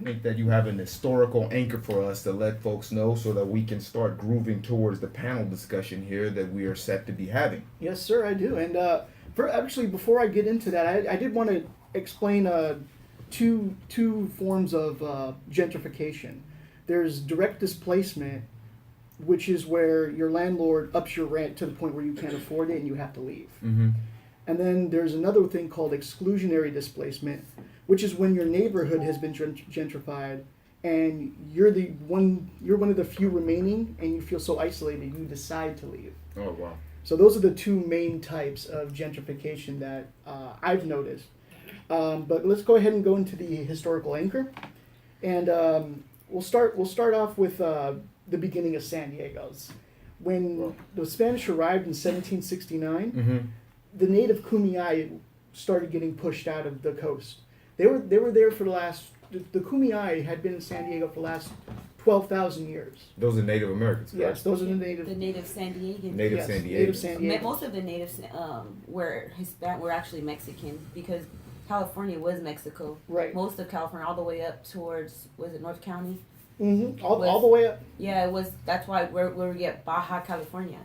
I think that you have an historical anchor for us to let folks know so that we can start grooving towards the panel discussion here that we are set to be having. Yes, sir, I do. And actually, before I get into that, I did want to explain two forms of gentrification. There's direct displacement, which is where your landlord ups your rent to the point where you can't afford it and you have to leave. Mm-hmm. And then there's another thing called exclusionary displacement, which is when your neighborhood has been gentrified and you're one of the few remaining and you feel so isolated you decide to leave. Oh, wow. So those are the two main types of gentrification that I've noticed. But let's go ahead and go into the historical anchor, and we'll start off with the beginning of San Diego's. When the Spanish arrived in 1769, Mm-hmm. the native Kumeyaay started getting pushed out of the coast. They were there for the Kumeyaay had been in San Diego for the last 12,000 years. Those are Native Americans, correct? Yes, those are the native. The native San Diegans. Native Yes, San Diego. native San Diego. Most of the natives were actually Mexican because California was Mexico. Right. Most of California, all the way up towards, was it North County? Mm-hmm. All the way up. Yeah, it was. That's why where we get Baja California.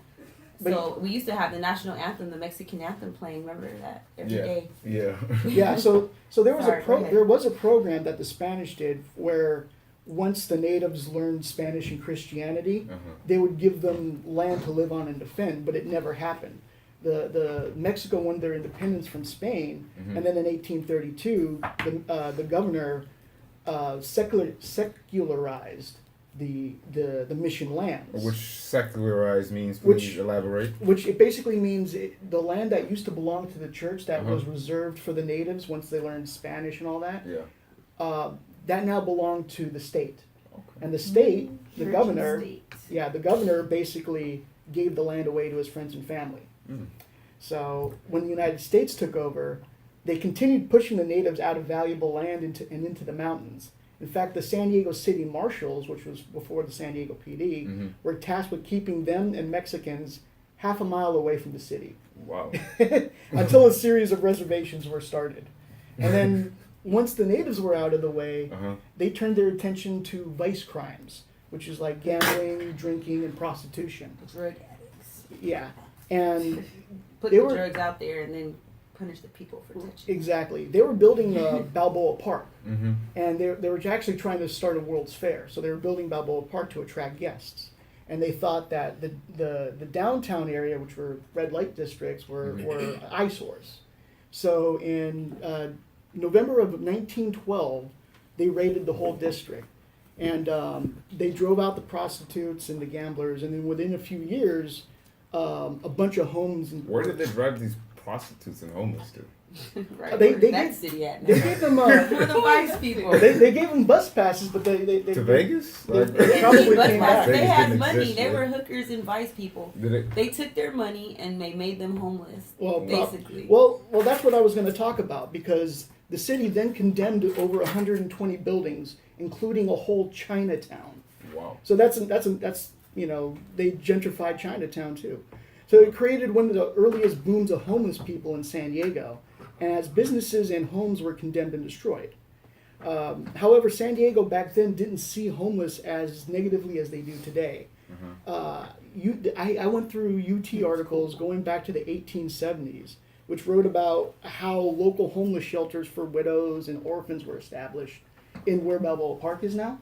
So we used to have the national anthem, the Mexican anthem, playing. Remember that every day. Yeah. Yeah. So there was Sorry, go ahead. there was a program that the Spanish did where once the natives learned Spanish and Christianity, they would give them land to live on and defend, but it never happened. The Mexico won their independence from Spain, and then in 1832, the governor secularized the mission lands. Which secularized means, please elaborate. Which it basically means the land that used to belong to the church that was reserved for the natives once they learned Spanish and all that. Yeah. That now belonged to the state. Okay. And the state, the Church governor, and state. the governor basically gave the land away to his friends and family. Mm. So when the United States took over, they continued pushing the natives out of valuable land into the mountains. In fact, the San Diego City Marshals, which was before the San Diego PD, were tasked with keeping them and Mexicans half a mile away from the city. Wow. Until a series of reservations were started. And then once the natives were out of the way, they turned their attention to vice crimes, which is like gambling, drinking, and prostitution. Drug addicts. Yeah. And Put they the were drugs out there and then punish the people for touching. exactly. They were building Balboa Park, Mm-hmm. and they were actually trying to start a World's Fair. So they were building Balboa Park to attract guests, and they thought that the downtown area, which were red light districts, were eyesores. So in November of 1912, they raided the whole district, and they drove out the prostitutes and the gamblers, and then within a few years, a bunch of homes. Where did they drive these prostitutes and homeless to? Right. They Where's that gave- city at now? They gave them Where the vice people. they gave them bus passes, but they To Vegas? they- Like, they probably Bus came passes. back. They Vegas had didn't money. exist They yet. were hookers and vice people. did it? They took their money and they made them homeless. Well, basically. Well, that's what I was going to talk about, because the city then condemned over 120 buildings, including a whole Chinatown. Wow. So that's they gentrified Chinatown too. So it created one of the earliest booms of homeless people in San Diego, as businesses and homes were condemned and destroyed. However, San Diego back then didn't see homeless as negatively as they do today. I went through UT articles going back to the 1870s, which wrote about how local homeless shelters for widows and orphans were established in where Balboa Park is now.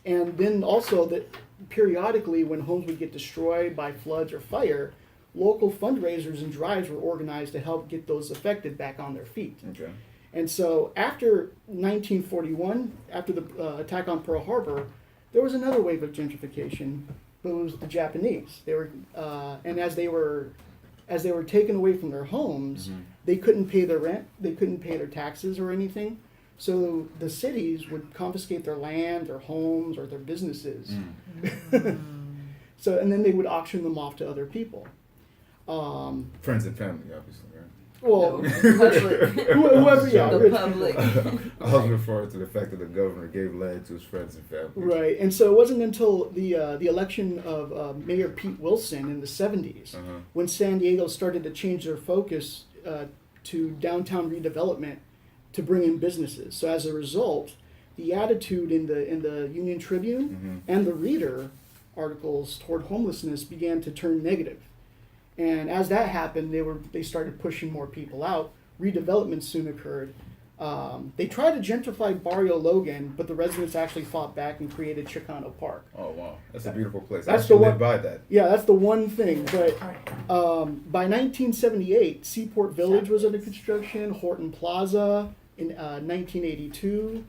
And then also that periodically when homes would get destroyed by floods or fire, local fundraisers and drives were organized to help get those affected back on their feet. Okay. And so after 1941, after the attack on Pearl Harbor, there was another wave of gentrification, but it was the Japanese. They were, and as they were taken away from their homes, they couldn't pay their rent, they couldn't pay their taxes or anything. So the cities would confiscate their land, their homes, or their businesses. So, and then they would auction them off to other people. Friends and family, obviously, right? Well, whoever, yeah, The rich public. people. I was referring to the fact that the governor gave land to his friends and family. Right, and so it wasn't until the election of Mayor Pete Wilson in the 70s when San Diego started to change their focus to downtown redevelopment to bring in businesses. So as a result, the attitude in the Union Tribune and the Reader articles toward homelessness began to turn negative. And as that happened, they started pushing more people out. Redevelopment soon occurred. They tried to gentrify Barrio Logan, but the residents actually fought back and created Chicano Park. Oh wow, that's a beautiful place. That's I the should one- live by that. Yeah, that's the one thing. But by 1978, Seaport Village was under construction, Horton Plaza in 1982,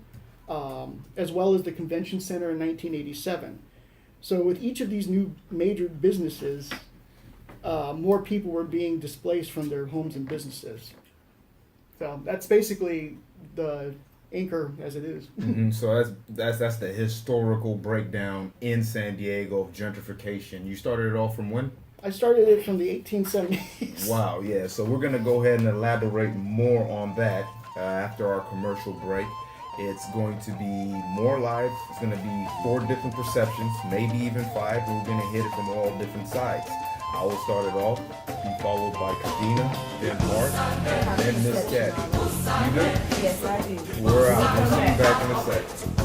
as well as the Convention Center in 1987. So with each of these new major businesses, more people were being displaced from their homes and businesses. So that's basically the anchor as it is. So that's the historical breakdown in San Diego of gentrification. You started it off from when? I started it from the 1870s. Wow, yeah. So we're gonna go ahead and elaborate more on that after our commercial break. It's going to be more live. It's going to be 4 different perceptions, maybe even 5. We're going to hit it from all different sides. I will start it off, be followed by Kadena, then Mark, and then Miss Gabby. You good? Yes, I do. We're out. We'll see you back in a second.